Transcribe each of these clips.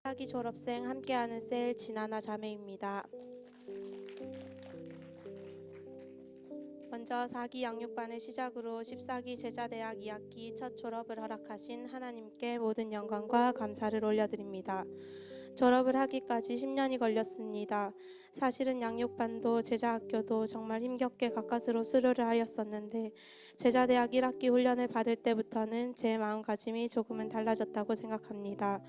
사기 졸업생 함께하는 셀 진아나 자매입니다. 먼저 4기 양육반을 시작으로 14기 제자대학 2학기 첫 졸업을 허락하신 하나님께 모든 영광과 감사를 올려드립니다. 졸업을 하기까지 10년이 걸렸습니다. 사실은 양육반도 제자학교도 정말 힘겹게 가까스로 수료를 하였었는데 제자대학 1학기 훈련을 받을 때부터는 제 마음가짐이 조금은 달라졌다고 생각합니다.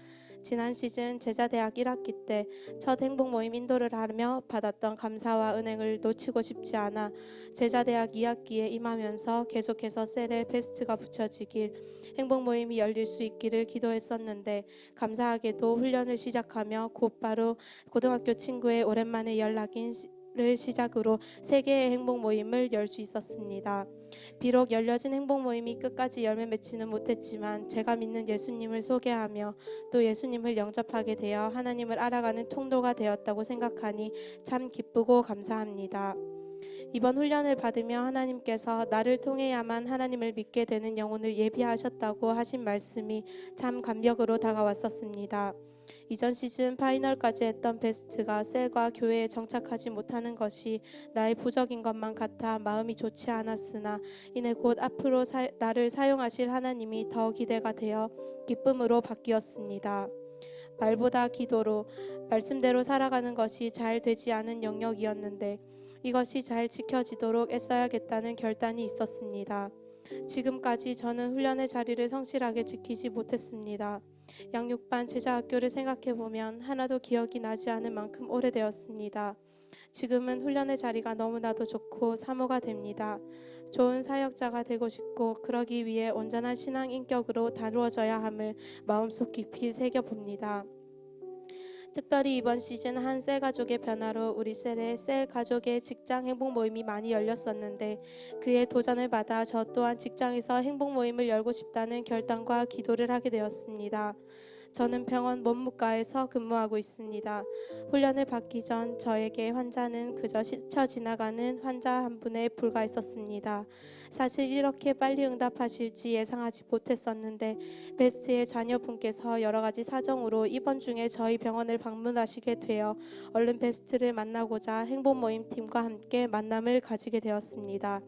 지난 시즌 제자대학 1학기 때 첫 행복모임 인도를 하며 받았던 감사와 은행을 놓치고 싶지 않아 제자대학 2학기에 임하면서 계속해서 셀에 베스트가 붙여지길, 행복모임이 열릴 수 있기를 기도했었는데 감사하게도 훈련을 시작하며 곧바로 고등학교 친구의 오랜만에 연락을 시작으로 3개의 행복모임을 열 수 있었습니다. 비록 열려진 행복모임이 끝까지 열매 맺지는 못했지만 제가 믿는 예수님을 소개하며 또 예수님을 영접하게 되어 하나님을 알아가는 통로가 되었다고 생각하니 참 기쁘고 감사합니다. 이번 훈련을 받으며 하나님께서 나를 통해야만 하나님을 믿게 되는 영혼을 예비하셨다고 하신 말씀이 참 감격으로 다가왔었습니다. 이전 시즌 파이널까지 했던 베스트가 셀과 교회에 정착하지 못하는 것이 나의 부적인 것만 같아 마음이 좋지 않았으나 이내 곧 앞으로 나를 사용하실 하나님이 더 기대가 되어 기쁨으로 바뀌었습니다. 말보다 기도로 말씀대로 살아가는 것이 잘 되지 않은 영역이었는데 이것이 잘 지켜지도록 애써야겠다는 결단이 있었습니다. 지금까지 저는 훈련의 자리를 성실하게 지키지 못했습니다. 양육반 제자학교를 생각해보면 하나도 기억이 나지 않을 만큼 오래되었습니다. 지금은 훈련의 자리가 너무나도 좋고 사모가 됩니다. 좋은 사역자가 되고 싶고 그러기 위해 온전한 신앙 인격으로 다루어져야 함을 마음속 깊이 새겨봅니다. 특별히 이번 시즌 한 셀 가족의 변화로 우리 셀에 셀 가족의 직장 행복 모임이 많이 열렸었는데 그의 도전을 받아 저 또한 직장에서 행복 모임을 열고 싶다는 결단과 기도를 하게 되었습니다. 저는 병원 몸무과에서 근무하고 있습니다. 훈련을 받기 전 저에게 환자는 그저 스쳐 지나가는 환자 한 분에 불과했었습니다. 사실 이렇게 빨리 응답하실지 예상하지 못했었는데 베스트의 자녀분께서 여러 가지 사정으로 이번 중에 저희 병원을 방문하시게 되어 얼른 베스트를 만나고자 행복모임팀과 함께 만남을 가지게 되었습니다.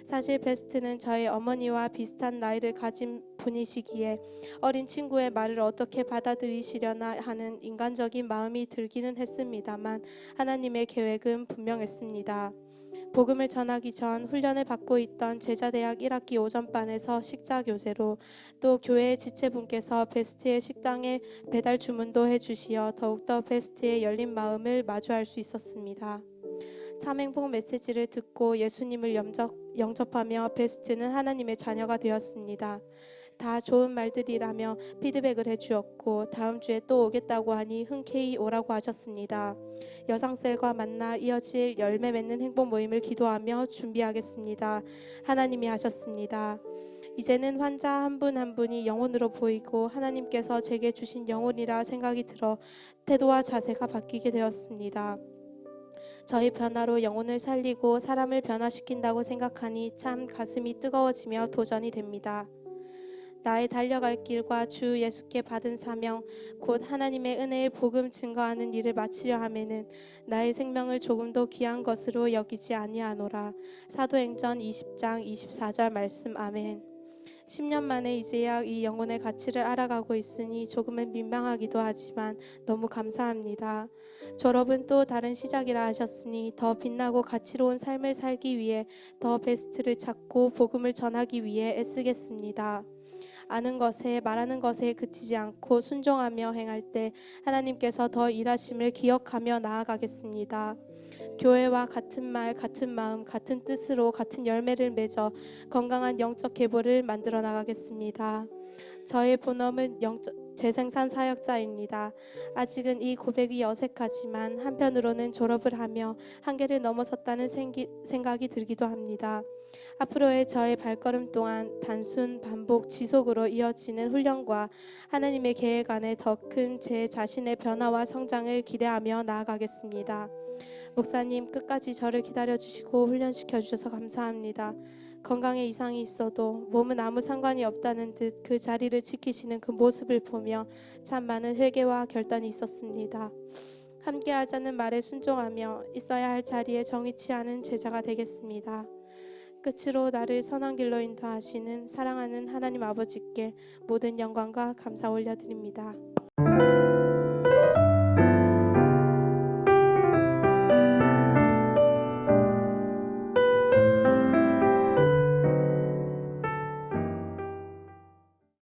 사실 베스트는 저의 어머니와 비슷한 나이를 가진 분이시기에 어린 친구의 말을 어떻게 받아들이시려나 하는 인간적인 마음이 들기는 했습니다만 하나님의 계획은 분명했습니다. 복음을 전하기 전 훈련을 받고 있던 제자대학 1학기 오전반에서 식자교제로 또 교회의 지체분께서 베스트의 식당에 배달 주문도 해주시어 더욱더 베스트의 열린 마음을 마주할 수 있었습니다. 참 행복 메시지를 듣고 예수님을 영접하며 베스트는 하나님의 자녀가 되었습니다. 다 좋은 말들이라며 피드백을 해주었고 다음 주에 또 오겠다고 하니 흔쾌히 오라고 하셨습니다. 여상셀과 만나 이어질 열매 맺는 행복 모임을 기도하며 준비하겠습니다. 하나님이 하셨습니다. 이제는 환자 한 분 한 분이 영혼으로 보이고 하나님께서 제게 주신 영혼이라 생각이 들어 태도와 자세가 바뀌게 되었습니다. 저희 변화로 영혼을 살리고 사람을 변화시킨다고 생각하니 참 가슴이 뜨거워지며 도전이 됩니다. 나의 달려갈 길과 주 예수께 받은 사명, 곧 하나님의 은혜의 복음 증거하는 일을 마치려 하면은 나의 생명을 조금도 귀한 것으로 여기지 아니하노라. 사도행전 20장 24절 말씀. 아멘. 10년 만에 이제야 이 영혼의 가치를 알아가고 있으니 조금은 민망하기도 하지만 너무 감사합니다. 졸업은 또 다른 시작이라 하셨으니 더 빛나고 가치로운 삶을 살기 위해 더 베스트를 찾고 복음을 전하기 위해 애쓰겠습니다. 아는 것에 말하는 것에 그치지 않고 순종하며 행할 때 하나님께서 더 일하심을 기억하며 나아가겠습니다. 교회와 같은 말, 같은 마음, 같은 뜻으로 같은 열매를 맺어 건강한 영적 계보를 만들어 나가겠습니다. 저의 본업은 재생산 사역자입니다. 아직은 이 고백이 어색하지만 한편으로는 졸업을 하며 한계를 넘어섰다는 생각이 들기도 합니다. 앞으로의 저의 발걸음 또한 단순 반복 지속으로 이어지는 훈련과 하나님의 계획 안에 더 큰 제 자신의 변화와 성장을 기대하며 나아가겠습니다. 목사님, 끝까지 저를 기다려주시고 훈련시켜 주셔서 감사합니다. 건강에 이상이 있어도 몸은 아무 상관이 없다는 듯 그 자리를 지키시는 그 모습을 보며 참 많은 회개와 결단이 있었습니다. 함께하자는 말에 순종하며 있어야 할 자리에 정이 취하는 제자가 되겠습니다. 끝으로 나를 선한 길로 인도하시는 사랑하는 하나님 아버지께 모든 영광과 감사 올려드립니다.